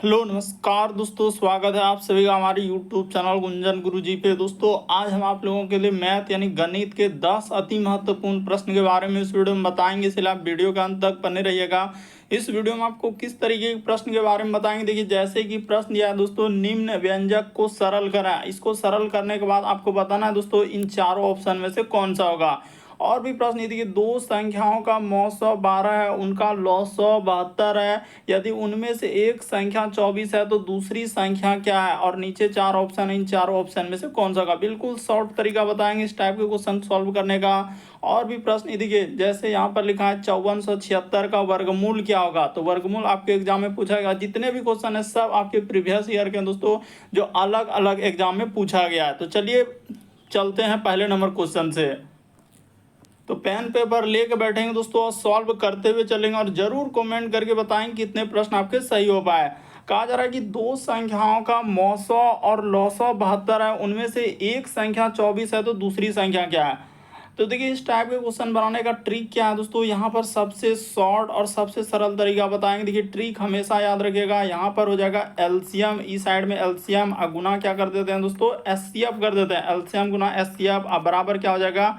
Hello नमस्कार दोस्तों, स्वागत है आप सभी का हमारे यूट्यूब चैनल गुंजन गुरुजी पे। दोस्तों आज हम आप लोगों के लिए मैथ यानी गणित के 10 अति महत्वपूर्ण प्रश्न के बारे में इस वीडियो में बताएंगे, इसलिए आप वीडियो के अंत तक बने रहिएगा। इस वीडियो में आपको किस तरीके के प्रश्न के बारे में बताएंगे। देखिए जैसे कि प्रश्न दिया है दोस्तों, निम्न व्यंजक को सरल करें। इसको सरल करने के बाद आपको बताना है दोस्तों इन चारों ऑप्शन में से कौन सा होगा। और भी प्रश्न यदि दो संख्याओं का मौ 112 है, उनका लौ 172 है, यदि उनमें से एक संख्या 24 है तो दूसरी संख्या क्या है। और नीचे चार ऑप्शन है, इन चारों ऑप्शन में से कौन सा होगा। बिल्कुल शॉर्ट तरीका बताएंगे इस टाइप के क्वेश्चन सॉल्व करने का। और भी प्रश्न देखिए जैसे यहाँ पर लिखा है 5476 का वर्गमूल क्या होगा। तो वर्गमूल आपके एग्जाम में पूछा गया। जितने भी क्वेश्चन है सब आपके प्रीवियस ईयर के दोस्तों, जो अलग अलग एग्जाम में पूछा गया है। तो चलिए चलते हैं पहले नंबर क्वेश्चन से। तो पेन पेपर लेके बैठेंगे दोस्तों और सॉल्व करते हुए चलेंगे, और जरूर कमेंट करके बताएं कितने प्रश्न आपके सही हो पाए। कहा जा रहा है कि दो संख्याओं का मौ 100 और लौ 172 है, उनमें से एक संख्या 24 है तो दूसरी संख्या क्या है। तो देखिए इस टाइप के क्वेश्चन बनाने का ट्रिक क्या है दोस्तों, यहाँ पर सबसे शॉर्ट और सबसे सरल तरीका बताएंगे। देखिए ट्रिक हमेशा याद रखिएगा, यहाँ पर हो जाएगा एलसीएम, इस साइड में एलसीएम गुना क्या कर देते हैं दोस्तों, एचसीएफ कर देते हैं। एलसीएम गुना एचसीएफ बराबर क्या हो जाएगा,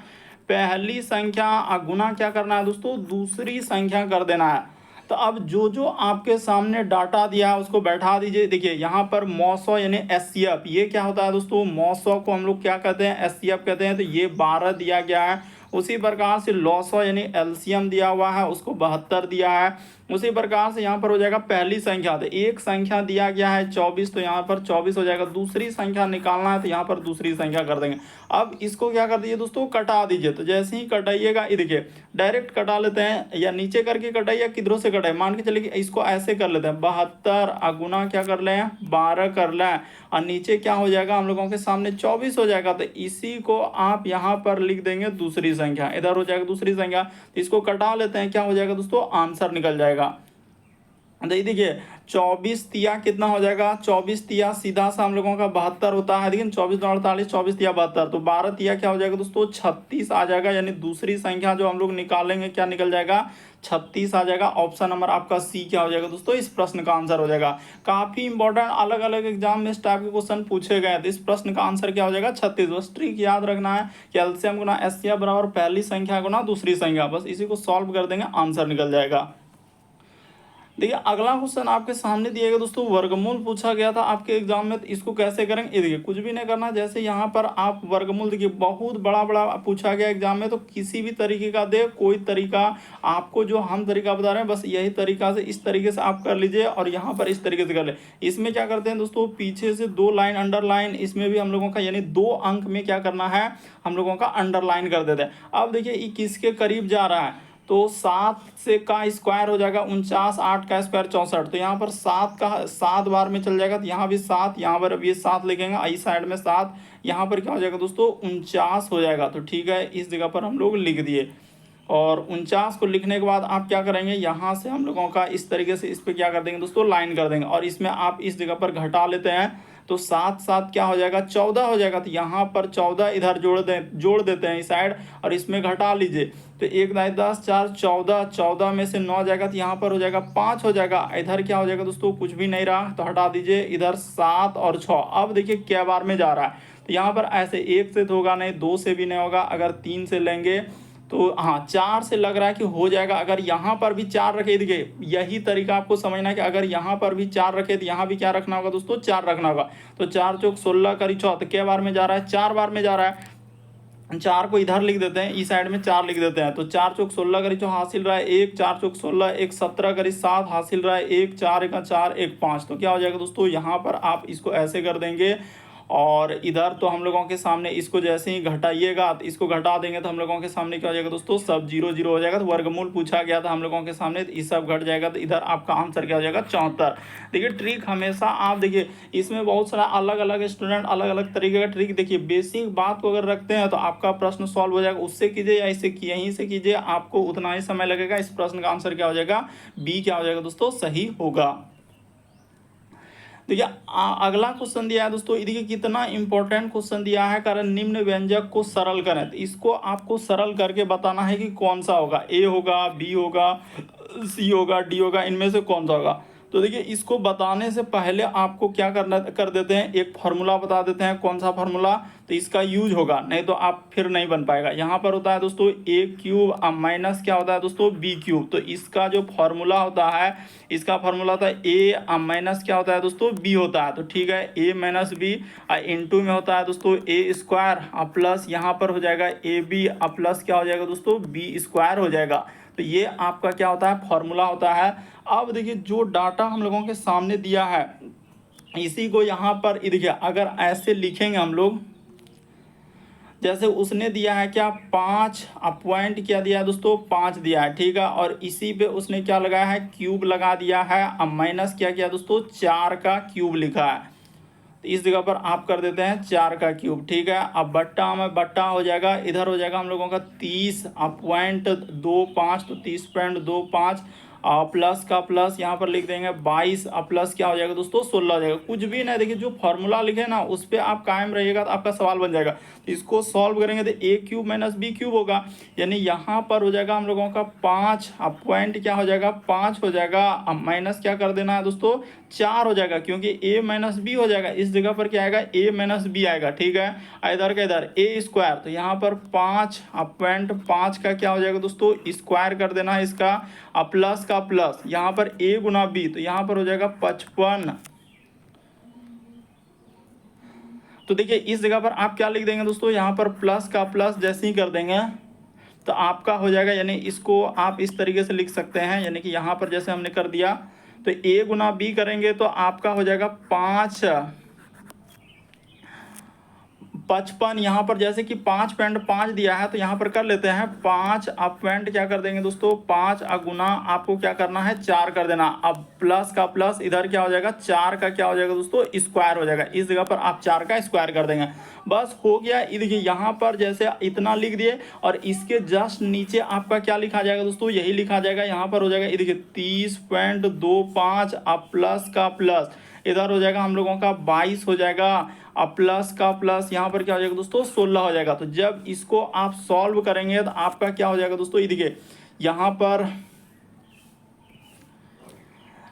पहली संख्या गुना क्या करना है दोस्तों, दूसरी संख्या कर देना है। तो अब जो जो आपके सामने डाटा दिया है उसको बैठा दीजिए। देखिए यहाँ पर मौ 100 यानी एचसीएफ, ये क्या होता है दोस्तों, मौ 100 को हम लोग क्या कहते हैं, एचसीएफ कहते हैं। तो ये 12 दिया गया है। उसी प्रकार से लौ 100 यानी एलसीएम दिया हुआ है, उसको 72 दिया है। उसी प्रकार से यहाँ पर हो जाएगा पहली संख्या, तो एक संख्या दिया गया है 24, तो यहाँ पर 24 हो जाएगा। दूसरी संख्या निकालना है तो यहाँ पर दूसरी संख्या कर देंगे। अब इसको क्या कर दीजिए दोस्तों, कटा दीजिए। तो जैसे ही कटाइएगा, ये देखिए डायरेक्ट कटा लेते हैं, या नीचे करके कटाइए या किधरों से कटाए। मान के चलिए कि इसको ऐसे कर लेते हैं, 72 गुना क्या कर लें, 12 कर लें, और नीचे क्या हो जाएगा हम लोगों के सामने 24 हो जाएगा। तो इसी को आप यहाँ पर लिख देंगे दूसरी संख्या, इधर हो जाएगा दूसरी संख्या। तो इसको कटा लेते हैं, क्या हो जाएगा दोस्तों, आंसर निकल जाएगा। देखिए 24 तिया कितना हो जाएगा, 24 तिया सीधा सा हम लोगों का 72 होता है। लेकिन 24 2 48, 24 तिया 72, तो 12 तिया क्या हो जाएगा दोस्तों, 36 आ जाएगा। यानी दूसरी संख्या जो हम लोग निकालेंगे क्या निकल जाएगा, 36 आ जाएगा। ऑप्शन नंबर आपका सी क्या हो जाएगा दोस्तों, इस प्रश्न का आंसर हो जाएगा। काफी इंपॉर्टेंट अलग अलग एग्जाम में इस टाइप के क्वेश्चन पूछे गए, तो इस प्रश्न का आंसर क्या हो जाएगा, 36। बस ट्रिक याद रखना है कि एलसीएम गुना एचसीएफ बराबर पहली संख्या गुना दूसरी संख्या, बस इसी को सॉल्व कर देंगे, आंसर निकल जाएगा। देखिए अगला क्वेश्चन आपके सामने दिएगा दोस्तों, वर्गमूल पूछा गया था आपके एग्जाम में। तो इसको कैसे करेंगे, ये देखिए कुछ भी नहीं करना। जैसे यहाँ पर आप वर्गमूल देखिए बहुत बड़ा बड़ा पूछा गया एग्जाम में, तो किसी भी तरीके का दे, कोई तरीका आपको जो हम तरीका बता रहे हैं बस यही तरीका से, इस तरीके से आप कर लीजिए, और यहाँ पर इस तरीके से कर ले। इसमें क्या करते हैं दोस्तों, पीछे से 2 लाइन अंडरलाइन, इसमें भी हम लोगों का यानी 2 अंक में क्या करना है, हम लोगों का अंडरलाइन कर देते हैं। अब देखिए ये किसके करीब जा रहा है, तो 7 से का स्क्वायर हो जाएगा 49, 8 का स्क्वायर 64। तो यहाँ पर 7 का 7 बार में चल जाएगा, तो यहाँ भी 7, यहाँ पर अब ये 7 लिखेंगे, इस साइड में 7, यहाँ पर क्या हो जाएगा दोस्तों, 49 हो जाएगा। तो ठीक है, इस जगह पर हम लोग लिख दिए। और 49 को लिखने के बाद आप क्या करेंगे, यहाँ से हम लोगों का इस तरीके से इस पर क्या कर देंगे दोस्तों, लाइन कर देंगे। और इसमें आप इस जगह पर घटा लेते हैं, तो 7 7 क्या हो जाएगा, 14 हो जाएगा। तो यहाँ पर 14 इधर जोड़ देते हैं इस साइड, और इसमें घटा लीजिए। तो 1 10 4 14, 14 में से 9 जाएगा, तो यहाँ पर हो जाएगा 5 हो जाएगा। इधर क्या हो जाएगा दोस्तों, कुछ भी नहीं रहा, तो हटा दीजिए। इधर 7 और 6, अब देखिए क्या बार में जा रहा है। तो यहाँ पर ऐसे 1 से तो होगा नहीं, 2 से भी नहीं होगा, अगर 3 से लेंगे तो हाँ 4 से लग रहा है कि हो जाएगा। अगर यहाँ पर भी 4 रखे, देखिए यही तरीका आपको समझना है कि अगर यहाँ पर भी 4 रखे तो यहाँ भी क्या रखना होगा दोस्तों, 4 रखना होगा। तो 4 चौक 16 करी 6, तो क्या बार में जा रहा है, 4 बार में जा रहा है। 4 को इधर लिख देते हैं, इस साइड में 4 लिख देते हैं। तो 4 चौक 16 करी 6 हासिल रहा है 1, 4 चौक 16, 1 17 करी 7 हासिल रहा है 1, 4 1 4 1 5। तो क्या हो जाएगा दोस्तों, यहाँ पर आप इसको ऐसे कर देंगे, और इधर तो हम लोगों के सामने इसको जैसे ही घटाइएगा, तो इसको घटा देंगे तो हम लोगों के सामने क्या हो जाएगा दोस्तों, सब 0 0 हो जाएगा। तो वर्गमूल पूछा गया था हम लोगों के सामने, तो ये सब घट जाएगा, तो इधर आपका आंसर क्या हो जाएगा, 74। देखिए ट्रिक हमेशा आप देखिए, इसमें बहुत सारा अलग अलग स्टूडेंट अलग अलग तरीके का ट्रिक, देखिए बेसिक बात को अगर रखते हैं तो आपका प्रश्न सॉल्व हो जाएगा। उससे कीजिए या इससे यहीं से कीजिए, आपको उतना ही समय लगेगा। इस प्रश्न का आंसर क्या हो जाएगा, बी क्या हो जाएगा दोस्तों, सही होगा। देखिए अगला क्वेश्चन दिया है दोस्तों, देखिए कितना इंपॉर्टेंट क्वेश्चन दिया है, कारण निम्न व्यंजक को सरल करें। तो इसको आपको सरल करके बताना है कि कौन सा होगा, ए होगा, बी होगा, सी होगा, डी होगा, इनमें से कौन सा होगा। तो देखिए इसको बताने से पहले आपको क्या करना कर देते हैं, एक फार्मूला बता देते हैं। कौन सा फार्मूला, तो इसका यूज होगा, नहीं तो आप फिर नहीं बन पाएगा। यहाँ पर होता है दोस्तों ए क्यूब माइनस क्या होता है दोस्तों बी क्यूब। तो इसका जो फार्मूला होता है, इसका फार्मूला होता है ए माइनस क्या होता है दोस्तों बी होता है। तो ठीक है, ए माइनस बी इंटू में होता है दोस्तों ए स्क्वायर प्लस यहाँ पर हो जाएगा ए बी प्लस क्या हो जाएगा दोस्तों बी स्क्वायर हो जाएगा। तो ये आपका क्या होता है फार्मूला होता है। अब देखिए जो डाटा हम लोगों के सामने दिया है, इसी को यहाँ पर देखिए अगर ऐसे लिखेंगे हम लोग, जैसे उसने दिया है क्या 5 पॉइंट क्या दिया है दोस्तों 5 दिया है, ठीक है। और इसी पे उसने क्या लगाया है क्यूब लगा दिया है, अब माइनस क्या किया दोस्तों 4 का क्यूब लिखा है। तो इस जगह पर आप कर देते हैं 4 का क्यूब, ठीक है। अब बट्टा में बट्टा हो जाएगा, इधर हो जाएगा हम लोगों का 30.25, तो 30.25 प्लस का प्लस यहाँ पर लिख देंगे 22 प्लस क्या हो जाएगा दोस्तों 16 हो जाएगा। कुछ भी नहीं, देखिए जो फॉर्मूला लिखे ना उस पर आप कायम रहिएगा तो आपका सवाल बन जाएगा। तो इसको सॉल्व करेंगे तो ए क्यूब माइनस बी क्यूब होगा, यानी यहाँ पर हो जाएगा हम लोगों का 5 पॉइंट क्या हो जाएगा 5 हो जाएगा, अब माइनस क्या कर देना है दोस्तों 4 हो जाएगा, क्योंकि ए माइनस बी हो जाएगा। इस जगह पर क्या आएगा ए माइनस बी आएगा, ठीक है। इधर का इधर ए स्क्वायर, तो यहाँ पर 5.5 का क्या हो जाएगा दोस्तों स्क्वायर कर देना है इसका, प्लस का प्लस यहाँ पर ए गुना बी, तो यहाँ पर हो जाएगा 55। तो देखिए इस जगह पर आप क्या लिख देंगे दोस्तों, यहाँ पर प्लस का प्लस जैसे ही कर देंगे तो आपका हो जाएगा, यानी इसको आप इस तरीके से लिख सकते हैं, यानी कि यहाँ पर जैसे हमने कर दिया तो ए गुना बी करेंगे तो आपका हो जाएगा 55। यहाँ पर जैसे कि 5.5 दिया है तो यहाँ पर कर लेते हैं 5 पॉइंट क्या कर देंगे दोस्तों 5 गुना आपको क्या करना है 4 कर देना। अब प्लस का प्लस इधर क्या हो जाएगा 4 का क्या हो जाएगा दोस्तों स्क्वायर हो जाएगा। इस जगह पर आप 4 का स्क्वायर कर देंगे, बस हो गया। देखिए यहाँ पर जैसे इतना लिख दिए और इसके जस्ट नीचे आपका क्या लिखा जाएगा दोस्तों यही लिखा जाएगा। यहाँ पर हो जाएगा देखिए 30.25 प्लस का प्लस इधर हो जाएगा हम लोगों का 22 हो जाएगा, अब प्लस का प्लस यहाँ पर क्या हो जाएगा दोस्तों 16 हो जाएगा। तो जब इसको आप सॉल्व करेंगे तो आपका क्या हो जाएगा दोस्तों, ये देखिए यहाँ पर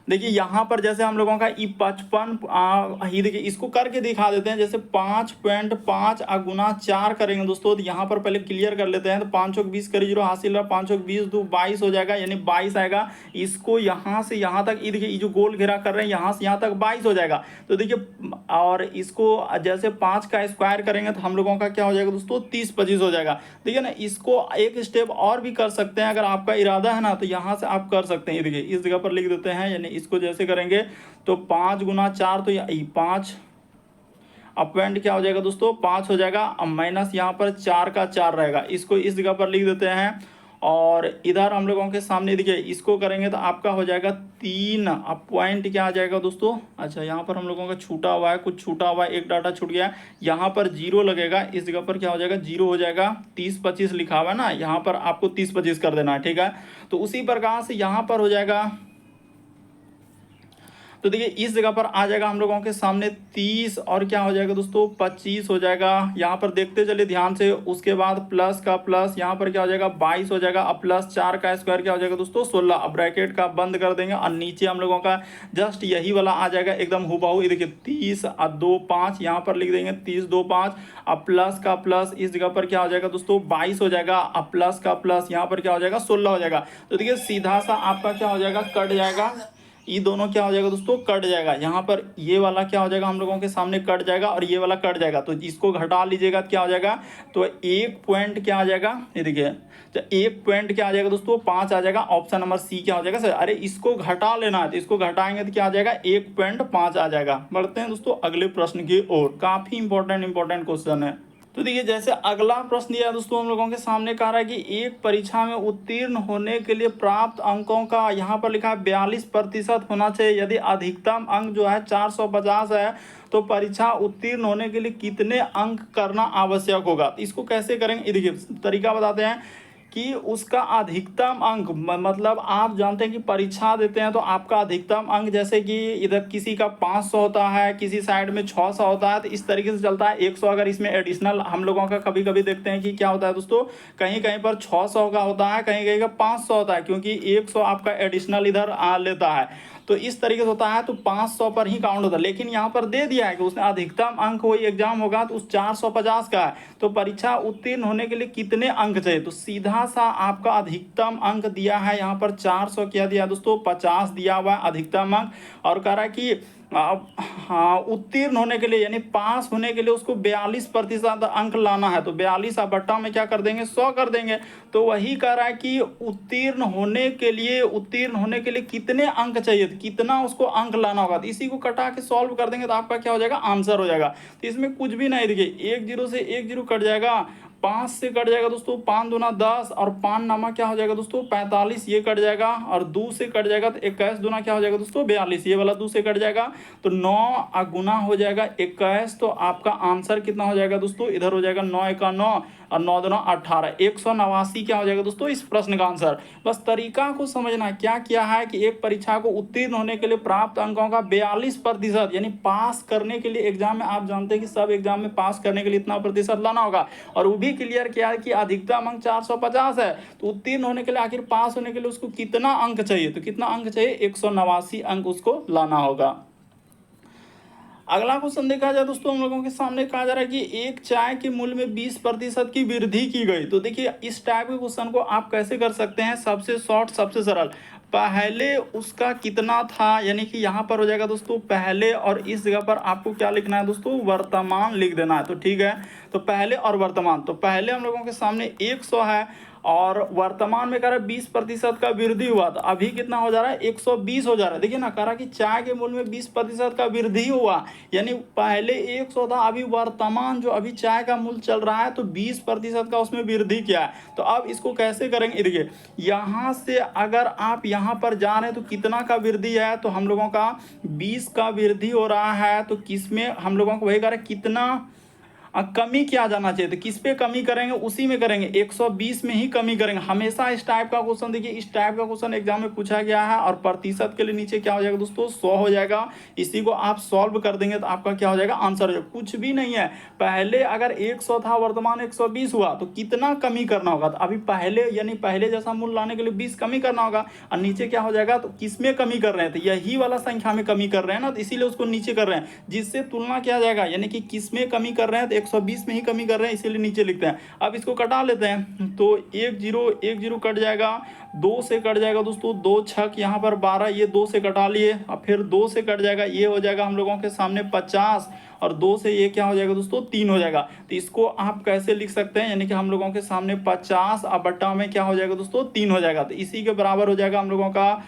देखिए यहाँ पर जैसे हम लोगों का ई 55 ही देखिए इसको करके दिखा देते हैं। जैसे 5.5 गुना 4 करेंगे दोस्तों, तो यहाँ पर पहले क्लियर कर लेते हैं। तो 5 चौक 20 करी 0 हासिल है, 5 चौक 20 2 22 हो जाएगा, यानी 22 आएगा। इसको यहाँ से यहाँ तक ये देखिए ये जो गोल घेरा कर रहे हैं यहाँ से यहाँ तक 22 हो जाएगा। तो देखिए और इसको जैसे 5 का स्क्वायर करेंगे तो हम लोगों का क्या हो जाएगा दोस्तों 30-25 हो जाएगा। देखिए ना, इसको एक स्टेप और भी कर सकते हैं, अगर आपका इरादा है ना तो यहाँ से आप कर सकते हैं। देखिए इस जगह पर लिख देते हैं, यानी इसको जैसे करेंगे तो 5 गुना 4 तो 5 अपॉइंट क्या हो जाएगा दोस्तों 5 हो जाएगा, अब माइनस यहाँ पर 4 का 4 रहेगा। इसको इस जगह पर लिख देते हैं और इधर हम लोगों के सामने देखिए इसको करेंगे तो आपका हो जाएगा 3 पॉइंट क्या आ जाएगा दोस्तों। अच्छा यहाँ पर हम लोगों का छूटा हुआ है, कुछ छूटा हुआ है, एक डाटा छूट गया, यहाँ पर 0 लगेगा। इस जगह पर क्या हो जाएगा 0 हो जाएगा। 30-25 लिखा हुआ है ना, यहाँ पर आपको 30-25 कर देना है, ठीक है। तो उसी प्रकार से यहाँ पर हो जाएगा, तो देखिए इस जगह पर आ जाएगा हम लोगों के सामने 30 और क्या हो जाएगा दोस्तों 25 हो जाएगा। यहाँ पर देखते चलिए ध्यान से। उसके बाद प्लस का प्लस यहाँ पर क्या हो जाएगा 22 हो जाएगा, अब प्लस 4 का स्क्वायर क्या हो जाएगा दोस्तों 16। अब ब्रैकेट का बंद कर देंगे और नीचे हम लोगों का जस्ट यही वाला आ जाएगा एकदम हुबहू। ये देखिए 30 और 2 5 यहाँ पर लिख देंगे 30 2 5, अब प्लस का प्लस इस जगह पर क्या हो जाएगा दोस्तों 22 हो जाएगा, अब प्लस का प्लस यहाँ पर क्या हो जाएगा 16 हो जाएगा। तो देखिए सीधा सा आपका क्या हो जाएगा कट जाएगा, ये दोनों क्या हो जाएगा दोस्तों कट जाएगा। यहाँ पर ये वाला क्या हो जाएगा हम लोगों के सामने कट जाएगा और ये वाला कट जाएगा। तो इसको घटा लीजिएगा तो क्या हो जाएगा, तो 1 पॉइंट क्या आ जाएगा, ये देखिए तो 1 पॉइंट क्या आ जाएगा दोस्तों 5 आ जाएगा। ऑप्शन नंबर सी क्या हो जाएगा सर, अरे इसको घटा लेना है तो इसको घटाएंगे तो क्या आ जाएगा 1.5 आ जाएगा। बढ़ते हैं दोस्तों अगले प्रश्न की ओर, काफी इंपॉर्टेंट क्वेश्चन है। तो देखिए जैसे अगला प्रश्न दिया दोस्तों हम लोगों के सामने कह रहा है कि एक परीक्षा में उत्तीर्ण होने के लिए प्राप्त अंकों का यहाँ पर लिखा है 42% होना चाहिए। यदि अधिकतम अंक जो है 450 है तो परीक्षा उत्तीर्ण होने के लिए कितने अंक करना आवश्यक होगा। तो इसको कैसे करेंगे, देखिए तरीका बताते हैं कि उसका अधिकतम अंक मतलब आप जानते हैं कि परीक्षा देते हैं तो आपका अधिकतम अंक जैसे कि इधर किसी का 500 होता है, किसी साइड में 600 होता है, तो इस तरीके से चलता है। 100 अगर इसमें एडिशनल हम लोगों का कभी कभी देखते हैं कि क्या होता है दोस्तों, कहीं कहीं पर 600 का होता है, कहीं कहीं का 500 होता है, क्योंकि 100 आपका एडिशनल इधर लेता है। तो इस तरीके से होता है, तो 500 पर ही काउंट होता है। लेकिन यहाँ पर दे दिया है कि उसने अधिकतम अंक वही एग्जाम होगा तो उस 450 का है, तो परीक्षा उत्तीर्ण होने के लिए कितने अंक चाहिए, तो सीधा सा आपका अधिकतम अंक दिया है यहाँ पर 400 क्या दिया दोस्तों, 50 दिया हुआ है अधिकतम अंक। और कह रहा है कि हाँ उत्तीर्ण होने के लिए यानी पास होने के लिए उसको 42% अंक लाना है, तो 42 आप बट्टा में क्या कर देंगे, 100 कर देंगे। तो वही कह रहा है कि उत्तीर्ण होने के लिए कितने अंक चाहिए, तो कितना उसको अंक लाना होगा, तो इसी को कटा के सॉल्व कर देंगे तो आपका क्या हो जाएगा, आंसर हो जाएगा। तो इसमें कुछ भी नहीं, देखिए 1 0 से 1 0 कट जाएगा, 5 से कट जाएगा दोस्तों, 5 दूना 10 और 5 नामा क्या हो जाएगा दोस्तों 45, ये कट जाएगा। और 2 से कट जाएगा तो 21 दूना क्या हो जाएगा दोस्तों 42, ये वाला 2 से कट जाएगा तो 9 गुना हो जाएगा 21। तो आपका आंसर कितना हो जाएगा दोस्तों, इधर हो जाएगा 9 1 9 और 9 दूना 18, 189 क्या हो जाएगा दोस्तों इस प्रश्न का आंसर। बस तरीका को समझना, क्या किया है कि एक परीक्षा को उत्तीर्ण होने के लिए प्राप्त अंकों का 42% यानी पास करने के लिए एग्जाम में, आप जानते हैं कि सब एग्जाम में पास करने के लिए इतना प्रतिशत लाना होगा, और वो भी क्लियर किया है कि अधिकतम अंक 450 है, तो उत्तीर्ण होने के लिए आखिर पास होने के लिए उसको कितना अंक चाहिए, तो कितना अंक चाहिए, 189 अंक उसको लाना होगा। अगला क्वेश्चन देखा जाए दोस्तों, हम लोगों के सामने कहा जा रहा है कि एक चाय के मूल्य में 20% की वृद्धि की गई। तो देखिए इस टाइप के क्वेश्चन को आप कैसे कर सकते हैं, सबसे शॉर्ट सबसे सरल, पहले उसका कितना था, यानी कि यहाँ पर हो जाएगा दोस्तों पहले, और इस जगह पर आपको क्या लिखना है दोस्तों, वर्तमान लिख देना है। तो ठीक है, तो पहले और वर्तमान, तो पहले हम लोगों के सामने 100 है और वर्तमान में कह रहा है 20% का वृद्धि हुआ, तो अभी कितना हो जा रहा है, 120 हो जा रहा है। देखिए ना, कह रहा है कि चाय के मूल्य में 20% का वृद्धि हुआ, यानी पहले 100 था, अभी वर्तमान जो अभी चाय का मूल्य चल रहा है तो 20% का उसमें वृद्धि किया है। तो अब इसको कैसे करेंगे, देखिए यहाँ से अगर आप यहाँ पर जा रहे हैं तो कितना का वृद्धि है, तो हम लोगों का 20 का वृद्धि हो रहा है, तो किसमें हम लोगों को वही कह रहे हैं कितना कमी किया जाना चाहिए, तो किस पे कमी करेंगे, उसी में करेंगे, 120 में ही कमी करेंगे। हमेशा इस टाइप का क्वेश्चन, देखिए इस टाइप का क्वेश्चन एग्जाम में पूछा गया है, और प्रतिशत के लिए नीचे क्या हो जाएगा दोस्तों 100 हो जाएगा। इसी को आप सॉल्व कर देंगे तो आपका क्या हो जाएगा, आंसर हो जाएगा। कुछ भी नहीं है, पहले अगर 100 था वर्तमान 120 हुआ तो कितना कमी करना होगा, तो अभी पहले यानी पहले जैसा मूल्य लाने के लिए 20 कमी करना होगा, और नीचे क्या हो जाएगा, तो किस में कमी कर रहे हैं, तो यही वाला संख्या में कमी कर रहे हैं ना, तो इसीलिए उसको नीचे कर रहे हैं, जिससे तुलना किया जाएगा, यानी कि किस में कमी कर रहे हैं, तो 120 में ही कमी कर रहे हैं, इसीलिए नीचे लिखते हैं। अब इसको कटा लेते हैं, तो 1 0 कट जाएगा, 2 से कट जाएगा दोस्तों, 2 छक यहाँ पर 12, ये 2 से कटा लिए, अब फिर 2 से कट जाएगा, ये हो जाएगा हम लोगों के सामने 50, और 2 से ये क्या हो जाएगा दोस्तों 3 हो जाएगा। तो इसको आप कैसे लिख सकते हैं, यानी कि हम लोगों के सामने 50 अब बट्टा में क्या हो जाएगा दोस्तों 3 हो जाएगा, तो इसी के बराबर हो जाएगा हम लोगों का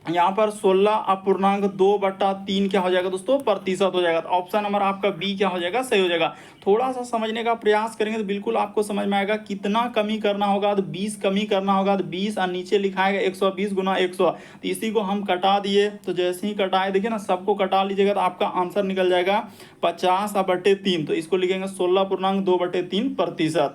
यहाँ पर 16.2/3 क्या हो जाएगा दोस्तों प्रतिशत हो जाएगा। तो ऑप्शन नंबर आपका बी क्या हो जाएगा, सही हो जाएगा। थोड़ा सा समझने का प्रयास करेंगे तो बिल्कुल आपको समझ में आएगा कितना कमी करना होगा, तो 20 कमी करना होगा, तो 20 और नीचे लिखाएगा 120 गुना 100, तो इसी को हम कटा दिए, तो जैसे ही कटाए देखिए ना, सबको कटा लीजिएगा तो आपका आंसर निकल जाएगा 50/3, तो इसको लिखेंगे 16.2/3%।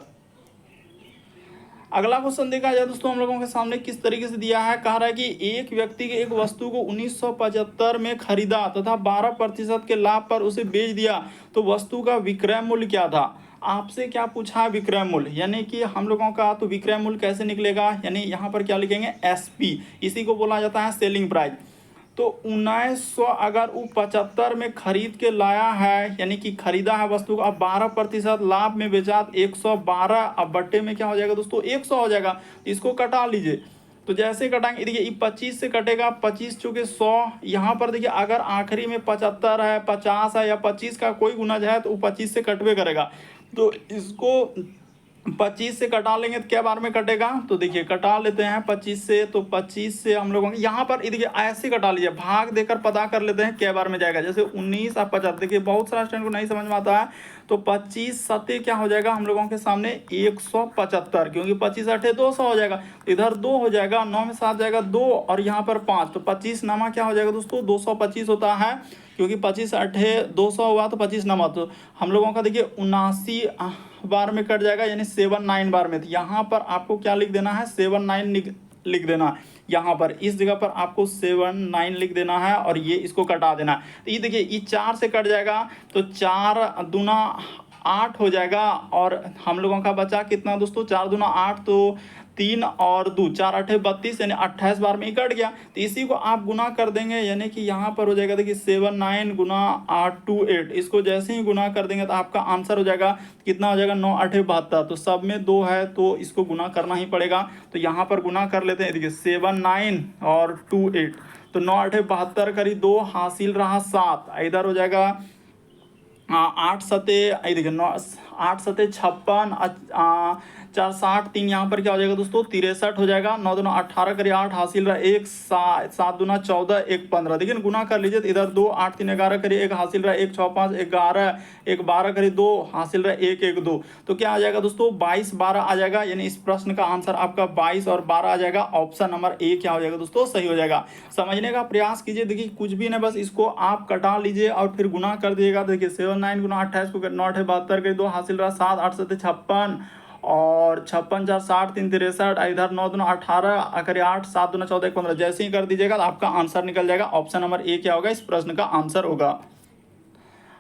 अगला क्वेश्चन देखा जाए दोस्तों, हम लोगों के सामने किस तरीके से दिया है, कह रहा है कि एक व्यक्ति के एक वस्तु को 1975 में खरीदा तथा 12% के लाभ पर उसे बेच दिया, तो वस्तु का विक्रय मूल्य क्या था। आपसे क्या पूछा है, विक्रय मूल्य, यानी कि हम लोगों का तो विक्रय मूल्य कैसे निकलेगा, यानी यहाँ पर क्या लिखेंगे एसपी, इसी को बोला जाता है सेलिंग प्राइस। तो 1900 अगर वो 75 में खरीद के लाया है, यानी कि खरीदा है वस्तु को, अब 12% लाभ में बेचा, 112 अब बट्टे में क्या हो जाएगा दोस्तों 100 हो जाएगा, इसको कटा लीजिए। तो जैसे कटाएंगे देखिए, ये 25 से कटेगा, 25 चूँकि 100, यहाँ पर देखिए अगर आखिरी में 75 है, 50 है या 25 का कोई गुणज है तो वो 25 से कटवे करेगा, तो इसको 25 से कटा लेंगे तो क्या बार में कटेगा, तो देखिए कटा लेते हैं 25 से, तो 25 से हम लोगों यहाँ पर देखिए ऐसे कटा लीजिए, भाग देकर पता कर लेते हैं क्या बार में जाएगा। जैसे 19 और 50, देखिए बहुत सारा स्टूडेंट को नहीं समझ में आता है, तो 25 सत्ते क्या हो जाएगा हम लोगों के सामने 175, क्योंकि 25 अठे 200 हो जाएगा, इधर 2 हो जाएगा, 9 में 7 जाएगा 2 और यहाँ पर 5, तो 25 नामा क्या हो जाएगा दोस्तों 225 होता है, क्योंकि 25 अठे 200 हुआ तो 25 नामा, तो हम लोगों का देखिए 79 बार में कट जाएगा, यानी 79 बार में। तो यहाँ पर आपको क्या लिख देना है 79 लिख देना है, यहाँ पर इस जगह पर आपको 79 लिख देना है, और ये इसको कटा देना है। तो ये देखिए ये 4 से कट जाएगा, तो 4 दूना 8 हो जाएगा, और हम लोगों का बचा कितना दोस्तों 4 दूना 8, तो 3 और 2 4 8 32 यानी 28 बार में ही कट गया। तो इसी को आप गुना कर देंगे, यानी कि यहाँ पर हो जाएगा देखिए 7 9 गुना 8 2 8। इसको जैसे ही गुना कर देंगे तो आपका आंसर हो जाएगा कितना हो जाएगा 9 8 72। तो सब में 2 है तो इसको गुना करना ही पड़ेगा। तो यहाँ पर गुना कर लेते हैं, देखिए 7 9 और 2 8। तो 9 8 72 करी 2 हासिल रहा 7। इधर हो जाएगा 8 सते देखिए 9 8 सते 56 4 60 3 यहाँ पर क्या हो जाएगा दोस्तों 63 हो जाएगा। 9 दूना 18 करिए 8 हासिल रहा 1 7 दूना 14 1 15। देखिए गुना कर लीजिए तो इधर 2 8 3 11 करिए 1 हासिल रहा 1 6 5 11 1 12 करिए 2 हासिल रहा 1 1 2। तो क्या आ जाएगा दोस्तों 22 12 आ जाएगा, यानी इस प्रश्न का आंसर आपका 22 और 12 आ जाएगा। ऑप्शन नंबर ए क्या हो जाएगा दोस्तों सही हो जाएगा। समझने का प्रयास कीजिए, देखिए कुछ भी नहीं, बस इसको आप कटा लीजिए और फिर गुना कर दीजिएगा। देखिए 7 9 गुना 28 को 9 8 72 के 2 हासिल रहा 7 8 7 56 और 56 4 60 3 63। इधर 9 दूना 18 करिए 8 7 दूना 14 1 15। जैसे ही कर दीजिएगा तो आपका आंसर निकल जाएगा। ऑप्शन नंबर ए क्या होगा इस प्रश्न का आंसर होगा।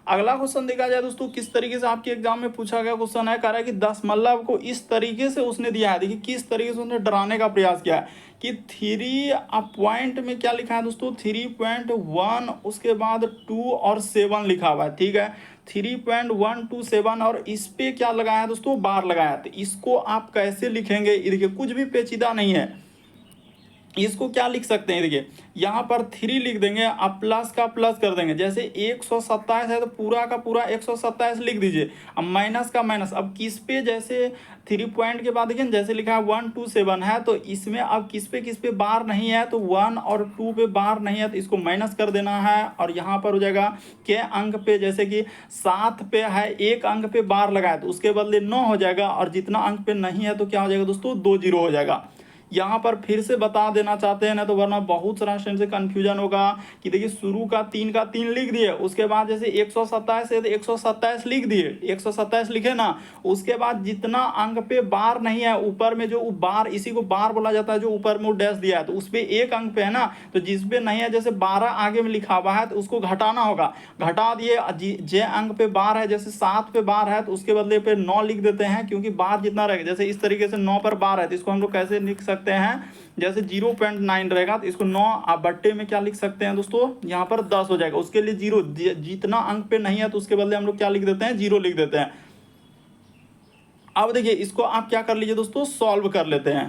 अगला क्वेश्चन देखा जाए दोस्तों, किस तरीके से आपके एग्जाम में पूछा गया क्वेश्चन है, कह रहा है कि दशमलव को इस तरीके से उसने दिया है। देखिए किस तरीके से उसने डराने का प्रयास किया है कि 3 पॉइंट में क्या लिखा है दोस्तों 3.1 उसके बाद 2 और 7 लिखा हुआ है। ठीक है 3.127 और इस पे क्या लगाया है दोस्तों बार लगाया है। तो इसको आप कैसे लिखेंगे, ये देखिए कुछ भी पेचीदा नहीं है। इसको क्या लिख सकते हैं, देखिए यहाँ पर 3 लिख देंगे, अब प्लस का प्लस कर देंगे। जैसे 127 है तो पूरा का पूरा 127 लिख दीजिए। अब माइनस का माइनस, अब किस पे, जैसे 3 पॉइंट के बाद देखिए जैसे लिखा है 1 2 7 है, तो इसमें अब किस पे बार नहीं है, तो 1 और 2 पे बार नहीं है तो इसको माइनस कर देना है। और यहाँ पर हो जाएगा के अंक पे, जैसे कि 7 पे है 1 अंक पे बार लगाए तो उसके बदले 9 हो जाएगा, और जितना अंक पे नहीं है तो क्या हो जाएगा दोस्तों 2 0 हो जाएगा। यहाँ पर फिर से बता देना चाहते हैं ना, तो वरना बहुत सारा स्टूडेंट से कंफ्यूजन होगा कि देखिए शुरू का 3 लिख दिए, उसके बाद जैसे 127 है तो 127 लिख दिए, 127 लिखे ना, उसके बाद जितना अंक पे बार नहीं है ऊपर में जो बार, इसी को बार बोला जाता है, जो ऊपर में डैश दिया है तो उस पर 1 अंक पे है ना, तो जिस पे नहीं है जैसे 12 आगे में लिखा हुआ है तो उसको घटाना होगा, घटा दिए। जे अंक पे बार है, जैसे 7 पे बार है तो उसके बदले पे 9 लिख देते हैं, क्योंकि बार जितना रहेगा, जैसे इस तरीके से 9 पर बार है तो इसको हम लोग कैसे लिख सकते हैं, जैसे 0.9 रहेगा तो इसको 9 आप बट्टे में क्या लिख सकते हैं दोस्तों यहाँ पर 10 हो जाएगा। उसके लिए 0, जितना अंक पे नहीं है तो उसके बदले हम लोग क्या लिख देते हैं 0 लिख देते हैं। अब देखिए इसको आप क्या कर लीजिए दोस्तों सॉल्व कर लेते हैं।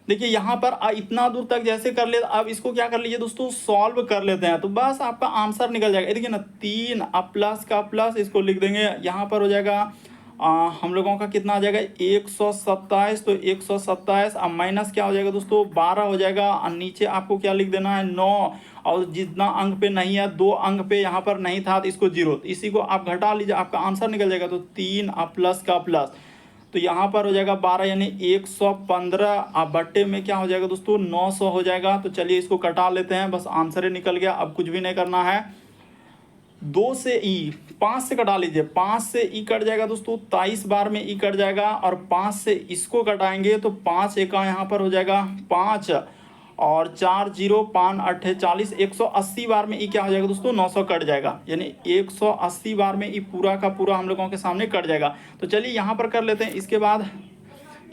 देखिए यहाँ पर इतना दूर तक जैसे कर ले, अब इसको क्या कर लीजिए दोस्तों सॉल्व कर लेते हैं, तो बस आपका आंसर निकल जाएगा। देखिए ना 3 अब प्लस का प्लस इसको लिख देंगे, यहाँ पर हो जाएगा हम लोगों का कितना आ जाएगा 127। तो 127 अब माइनस क्या हो जाएगा दोस्तों 12 हो जाएगा, और नीचे आपको क्या लिख देना है 9, और जितना अंक पे नहीं है 2 अंक पे यहाँ पर नहीं था तो इसको 0, तो इसी को आप घटा लीजिए आपका आंसर निकल जाएगा। तो 3 अब प्लस का प्लस, तो यहाँ पर हो जाएगा 12 यानी 115, अब बट्टे में क्या हो जाएगा दोस्तों 900 हो जाएगा। तो चलिए इसको कटा लेते हैं, बस आंसर ही निकल गया। अब कुछ भी नहीं करना है, 2 से ई 5 से कटा लीजिए, 5 से ई कट जाएगा दोस्तों 23 बार में ई कट जाएगा, और 5 से इसको कटाएंगे तो 5 एका यहाँ पर हो जाएगा 5, और 4 0 5 8 40, 180 बार में ई क्या हो जाएगा दोस्तों 900 कट जाएगा, यानी 180 बार में ई पूरा का पूरा हम लोगों के सामने कट जाएगा। तो चलिए यहाँ पर कर लेते हैं, इसके बाद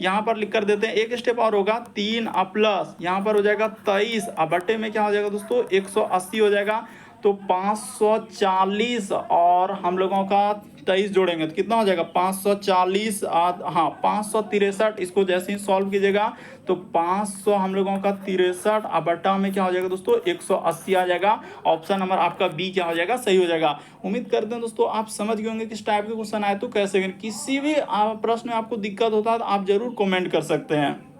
यहाँ पर लिख कर देते हैं, एक स्टेप और होगा 3 प्लस यहाँ पर हो जाएगा 23, अब बट्टे में क्या हो जाएगा दोस्तों 180 हो जाएगा, तो 540 और हम लोगों का 23 जोड़ेंगे तो कितना हो जाएगा 540, हाँ 563। इसको जैसे ही सॉल्व कीजिएगा तो 500 हम लोगों का 63, अब बट्टा में क्या हो जाएगा दोस्तों 180 आ जाएगा। ऑप्शन नंबर आपका बी क्या हो जाएगा सही हो जाएगा। उम्मीद करते हैं दोस्तों आप समझ गए होंगे किस टाइप के क्वेश्चन आए तो कैसे करें। किसी भी प्रश्न में आपको दिक्कत होता है तो आप जरूर कमेंट कर सकते हैं।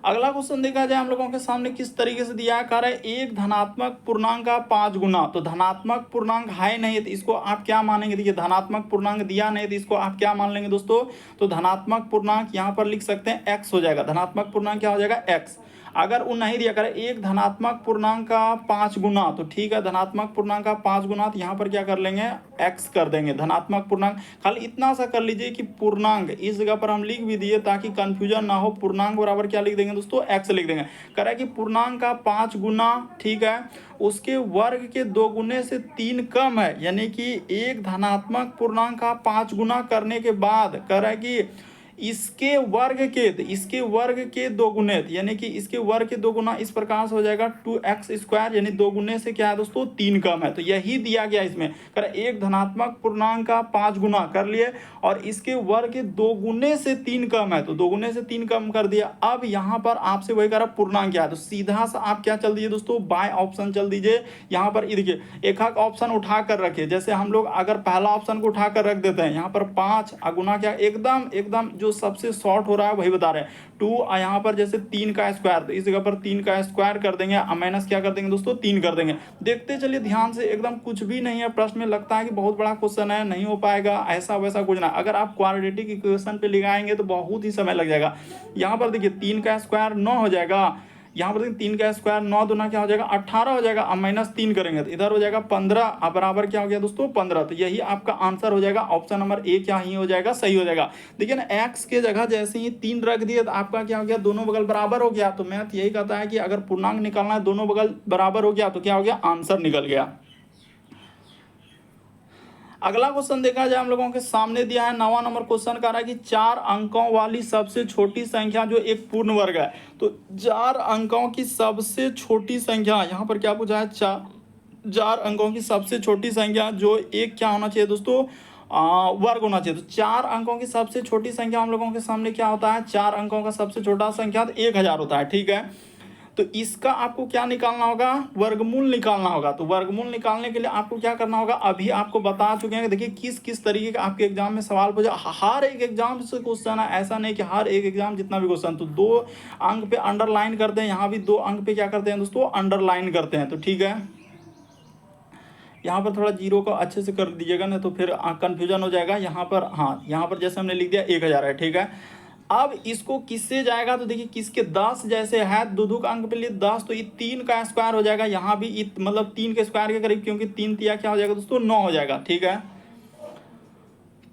अगला क्वेश्चन देखा जाए हम लोगों के सामने किस तरीके से दिया है, कह रहा है एक धनात्मक पूर्णांक का 5 गुना, तो धनात्मक पूर्णांक है नहीं तो इसको आप क्या मानेंगे, देखिए धनात्मक पूर्णांक दिया नहीं तो इसको आप क्या मान लेंगे दोस्तों, तो धनात्मक पूर्णांक यहाँ पर लिख सकते हैं x हो जाएगा, धनात्मक पूर्णांक क्या हो जाएगा x। अगर वो नहीं दिया करे एक धनात्मक पूर्णांक का 5 गुना, तो ठीक है धनात्मक पूर्णांक का 5 गुना, तो यहाँ पर क्या कर लेंगे x कर देंगे धनात्मक पूर्णांक। खाली इतना सा कर लीजिए कि पूर्णांक इस जगह पर हम लिख भी दिए ताकि कंफ्यूजन ना हो। पूर्णांक बराबर क्या लिख देंगे दोस्तों, x लिख देंगे। कह रहा है कि पूर्णांक का 5 गुना, ठीक है, उसके वर्ग के 2 गुने से 3 कम है, यानी कि एक धनात्मक पूर्णांक का 5 गुना करने के बाद कह रहा है कि इसके वर्ग के 2 गुने, यानी कि इसके वर्ग के 2 गुना इस प्रकार से हो जाएगा 2x², यानी 2 गुने से क्या है दोस्तों 3 कम है। तो यही दिया गया इसमें, कर एक धनात्मक पूर्णांक का 5 गुना कर लिए और इसके वर्ग के 2 गुने से 3 कम है, तो 2 गुने से 3 कम कर दिया। अब यहाँ पर आपसे वही कह रहा पूर्णांक क्या है, तो सीधा सा आप क्या चल दीजिए दोस्तों, बाय ऑप्शन चल दीजिए। यहाँ पर देखिए एक एक ऑप्शन उठा कर रखिए, जैसे हम लोग अगर पहला ऑप्शन को उठा कर रख देते हैं, यहाँ पर 5 गुना क्या एकदम जो सबसे शॉर्ट हो रहा है वही बता रहे हैं 2, यहाँ पर जैसे 3 का स्क्वायर, तो इस जगह पर 3 का स्क्वायर कर देंगे, माइनस क्या कर देंगे दोस्तों 3 कर देंगे। देखते चलिए ध्यान से, एकदम कुछ भी नहीं है प्रश्न में, लगता है कि बहुत बड़ा क्वेश्चन है नहीं हो पाएगा, ऐसा वैसा कुछ ना। अगर आप क्वाड्रेटिक इक्वेशन पे लगाएंगे तो बहुत ही समय लग जाएगा। यहाँ पर देखिए 3 का स्क्वायर 9 हो जाएगा, यहाँ पर 3 का स्क्वायर 9 दूना क्या हो जाएगा 18 हो जाएगा, अब माइनस 3 करेंगे तो इधर हो जाएगा 15, अब बराबर क्या हो गया दोस्तों 15। तो यही आपका आंसर हो जाएगा, ऑप्शन नंबर ए क्या ही हो जाएगा, सही हो जाएगा। देखिए ना एक्स के जगह जैसे ही 3 रख दिए तो आपका क्या हो गया, दोनों बगल बराबर हो गया। तो मैथ यही कहता है कि अगर पूर्णांक निकालना है दोनों बगल बराबर हो गया तो क्या हो गया, आंसर निकल गया। अगला क्वेश्चन देखा जाए हम लोगों के सामने दिया है 9वां नंबर क्वेश्चन कह रहा है कि 4 अंकों वाली सबसे छोटी संख्या जो एक पूर्ण वर्ग है, तो 4 अंकों की सबसे छोटी संख्या यहाँ पर क्या पूछा है, 4 अंकों की सबसे छोटी संख्या जो एक क्या होना चाहिए दोस्तों, वर्ग होना चाहिए। तो 4 अंकों की सबसे छोटी संख्या हम लोगों के सामने क्या होता है, 4 अंकों का सबसे छोटा संख्या तो 1000 होता है, ठीक है। तो इसका आपको क्या निकालना होगा, वर्गमूल निकालना होगा। तो वर्गमूल निकालने के लिए आपको क्या करना होगा, अभी आपको बता चुके हैं। देखिए किस किस तरीके का आपके एग्जाम में सवाल पूछा, हर एक एग्जाम से क्वेश्चन है, ऐसा नहीं कि हर एक एग्जाम जितना भी क्वेश्चन। तो 2 अंक पे अंडरलाइन करते हैं, यहाँ भी 2 अंक पे क्या करते हैं दोस्तों, अंडरलाइन करते हैं। तो ठीक है, यहाँ पर थोड़ा जीरो को अच्छे से कर दीजिएगा ना, तो फिर कंफ्यूजन हो जाएगा। यहाँ पर हाँ, यहाँ पर जैसे हमने लिख दिया 1000 है, ठीक है। अब इसको किससे जाएगा, तो देखिए किसके 10 जैसे है, दो अंक पे लिए 10, तो ये 3 का स्क्वायर हो जाएगा। यहाँ भी मतलब 3 के स्क्वायर के करीब, क्योंकि 3 तिया क्या हो जाएगा दोस्तों 9 हो जाएगा, ठीक है।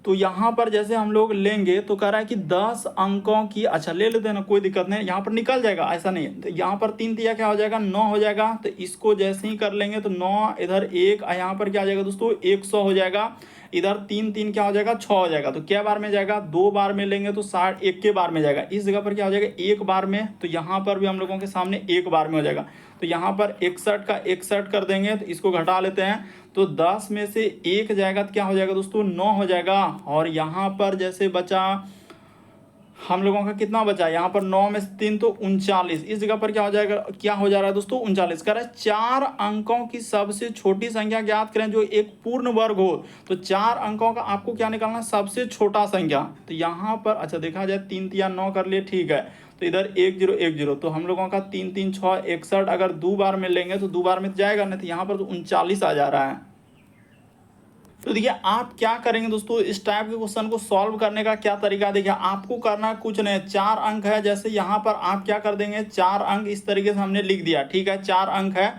तो यहाँ पर जैसे हम लोग लेंगे तो कह रहा है कि 10 अंकों की, अच्छा ले लेते हैं ना, कोई दिक्कत नहीं, यहाँ पर निकल जाएगा, ऐसा नहीं है। तो यहाँ पर 3 तिया क्या हो जाएगा 9 हो जाएगा। तो इसको जैसे ही कर लेंगे तो 9 इधर 1, यहाँ पर क्या आ जाएगा दोस्तों 100 हो जाएगा। इधर 3 3 क्या हो जाएगा 6 हो जाएगा। तो क्या बार में जाएगा, 2 बार में लेंगे तो 60 1 के बार में जाएगा। इस जगह पर क्या हो जाएगा 1 बार में, तो यहाँ पर भी हम लोगों के सामने 1 बार में हो जाएगा। तो यहाँ पर 61 का 61 कर देंगे, तो इसको घटा लेते हैं। तो 10 में से 1 जाएगा तो क्या हो जाएगा दोस्तों 9 हो जाएगा। और यहाँ पर जैसे बचा हम लोगों का कितना बचा, यहाँ पर 9 में से 3 तो 39। इस जगह पर क्या हो जाएगा, क्या हो जा रहा है दोस्तों 39। कह रहा है 4 अंकों की सबसे छोटी संख्या ज्ञात करें जो एक पूर्ण वर्ग हो। तो 4 अंकों का आपको क्या निकालना, सबसे छोटा संख्या। तो यहाँ पर अच्छा देखा जाए 3 तिया 9 कर लिए, ठीक है। तो इधर 1 0 1 0, तो हम लोगों का 3 3 6 61, अगर 2 बार में लेंगे तो 2 बार में जाएगा नहीं, तो यहाँ पर तो 39 आ जा रहा है। तो देखिए आप क्या करेंगे दोस्तों, इस टाइप के क्वेश्चन को सॉल्व करने का क्या तरीका, देखिए आपको करना कुछ नहीं, 4 अंक है, जैसे यहाँ पर आप क्या कर देंगे 4 अंक इस तरीके से हमने लिख दिया, ठीक है। 4 अंक है,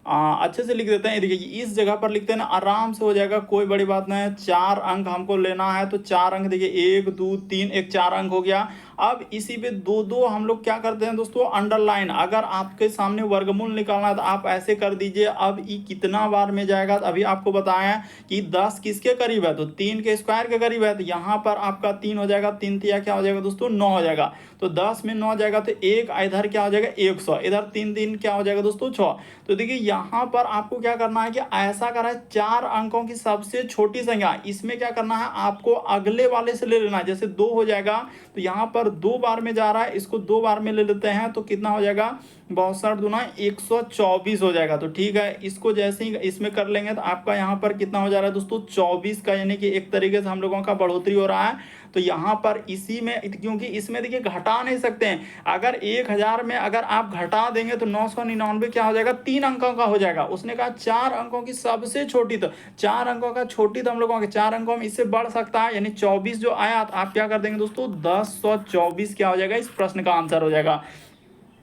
अच्छे से लिख देते हैं। देखिए इस जगह पर लिखते हैं ना, आराम से हो जाएगा, कोई बड़ी बात नहीं है। 4 अंक हमको लेना है, तो 4 अंक देखिए 1 2 3, एक 4 अंक हो गया। अब इसी पे 2 2 हम लोग क्या करते हैं दोस्तों, अंडरलाइन। अगर आपके सामने वर्गमूल निकालना है तो आप ऐसे कर दीजिए। अब ये कितना बार में जाएगा, तो अभी आपको बताया कि 10 किसके करीब है, तो 3 के स्क्वायर के करीब है। तो यहाँ पर आपका 3 हो जाएगा, 3 तिया क्या हो जाएगा दोस्तों 9 हो जाएगा। तो 10 में 9 जाएगा तो 1 इधर क्या हो जाएगा 100, इधर 3 3 क्या हो जाएगा दोस्तों 6। तो देखिए यहाँ पर आपको क्या करना है कि ऐसा करा है 4 अंकों की सबसे छोटी संख्या, इसमें क्या करना है आपको अगले वाले से ले लेना है। जैसे 2 हो जाएगा, तो यहाँ पर 2 बार में जा रहा है, इसको 2 बार में ले लेते हैं, तो कितना हो जाएगा 62 दूना 124 हो जाएगा। तो ठीक है, इसको जैसे ही इसमें कर लेंगे तो आपका यहाँ पर कितना हो जा रहा है दोस्तों 24 का, यानी कि एक तरीके से हम लोगों का बढ़ोतरी हो रहा है। तो यहाँ पर इसी में, क्योंकि इसमें देखिए घटा नहीं सकते हैं, अगर 1000 में अगर आप घटा देंगे तो 999 क्या हो जाएगा 3 अंकों का हो जाएगा। उसने कहा 4 अंकों की सबसे छोटी, तो 4 अंकों का छोटी, तो हम लोगों के 4 अंकों में इससे बढ़ सकता है, यानी 24 जो आया, तो आप क्या कर देंगे दोस्तों 1024 क्या हो जाएगा, इस प्रश्न का आंसर हो जाएगा।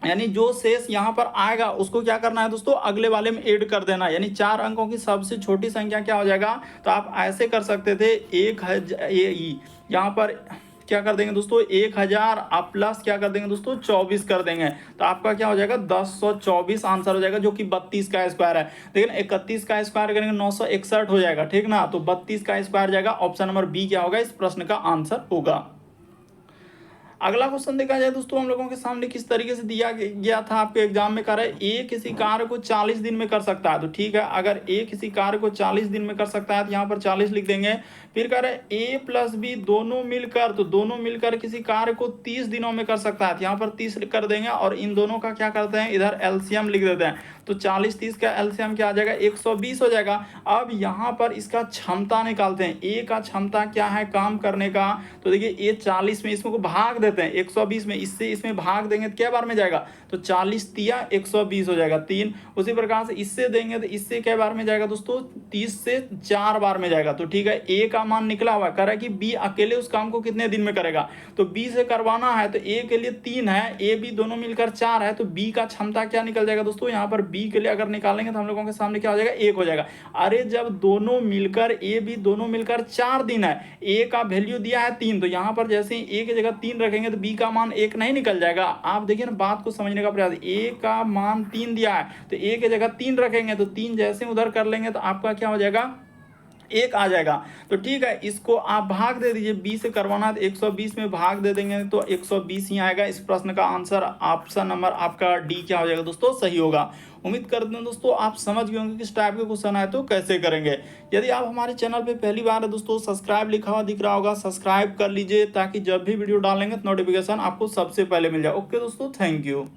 यानी जो शेष यहाँ पर आएगा उसको क्या करना है दोस्तों, अगले वाले में ऐड कर देना। यानी 4 अंकों की सबसे छोटी संख्या क्या हो जाएगा, तो आप ऐसे कर सकते थे 1000, यहाँ पर क्या कर देंगे दोस्तों 1000 आप प्लस क्या कर देंगे दोस्तों 24 कर देंगे, तो आपका क्या हो जाएगा 1024 आंसर हो जाएगा, जो कि 32 का स्क्वायर है। लेकिन 31 का स्क्वायर करेंगे 961 हो जाएगा, ठीक ना। तो 32 का स्क्वायर जाएगा, ऑप्शन नंबर बी क्या होगा, इस प्रश्न का आंसर होगा। अगला क्वेश्चन देखा जाए दोस्तों, हम लोगों के सामने किस तरीके से दिया गया था आपके एग्जाम में, कर रहा है ए किसी कार्य को 40 दिन में कर सकता है। तो ठीक है, अगर ए किसी कार्य को 40 दिन में कर सकता है तो यहाँ पर 40 लिख देंगे। फिर कह रहे हैं ए प्लस बी दोनों मिलकर, तो दोनों मिलकर किसी कार्य को 30 दिनों में कर सकता है, तो यहाँ पर 30 कर देंगे और इन दोनों का क्या करते हैं, इधर एलसीएम लिख देते हैं। तो 40 30 का एलसीएम क्या आ जाएगा 120 हो जाएगा। अब यहाँ पर इसका क्षमता निकालते हैं, ए का क्षमता क्या है काम करने का, तो देखिए ए 40 में इसको भाग देते हैं 120 में, इससे इसमें भाग देंगे तो क्या बार में जाएगा, तो 40 तिया 120 हो जाएगा 3। उसी प्रकार से इससे देंगे तो इससे क्या बार में जाएगा दोस्तों 30 से 4 बार में जाएगा। तो ठीक है, ए का मान निकला हुआ कह रहा है कि बी अकेले उस काम को कितने दिन में करेगा, तो बी से करवाना है तो ए के लिए 3 है, ए बी दोनों मिलकर 4 है, तो बी का क्षमता क्या निकल जाएगा दोस्तों, यहाँ पर बी के लिए अगर निकालेंगे तो हम लोगों के सामने क्या हो जाएगा 1 हो जाएगा। अरे जब दोनों मिलकर ए बी दोनों मिलकर 4 दिन है, ए का वैल्यू दिया है 3, तो यहाँ पर जैसे ही ए की जगह 3 रखेंगे तो बी का मान 1 नहीं निकल जाएगा। आप देखिए ना बात को समझने का प्रयास, ए का मान 3 दिया है तो ए की जगह 3 रखेंगे, तो 3 जैसे उधर कर लेंगे तो आपका क्या हो जाएगा 1 आ जाएगा। तो ठीक है, इसको आप भाग दे दीजिए, 20 से करवाना है तो 120 में भाग दे देंगे तो 120 ही आएगा। इस प्रश्न का आंसर ऑप्शन नंबर आपका डी क्या हो जाएगा दोस्तों, सही होगा। उम्मीद करते हैं दोस्तों आप समझ गए होंगे किस टाइप के क्वेश्चन आए तो कैसे करेंगे। यदि आप हमारे चैनल पे पहली बार है दोस्तों, सब्सक्राइब लिखा हुआ दिख रहा होगा, सब्सक्राइब कर लीजिए ताकि जब भी वीडियो डालेंगे तो नोटिफिकेशन आपको सबसे पहले मिल जाए। ओके दोस्तों, थैंक यू।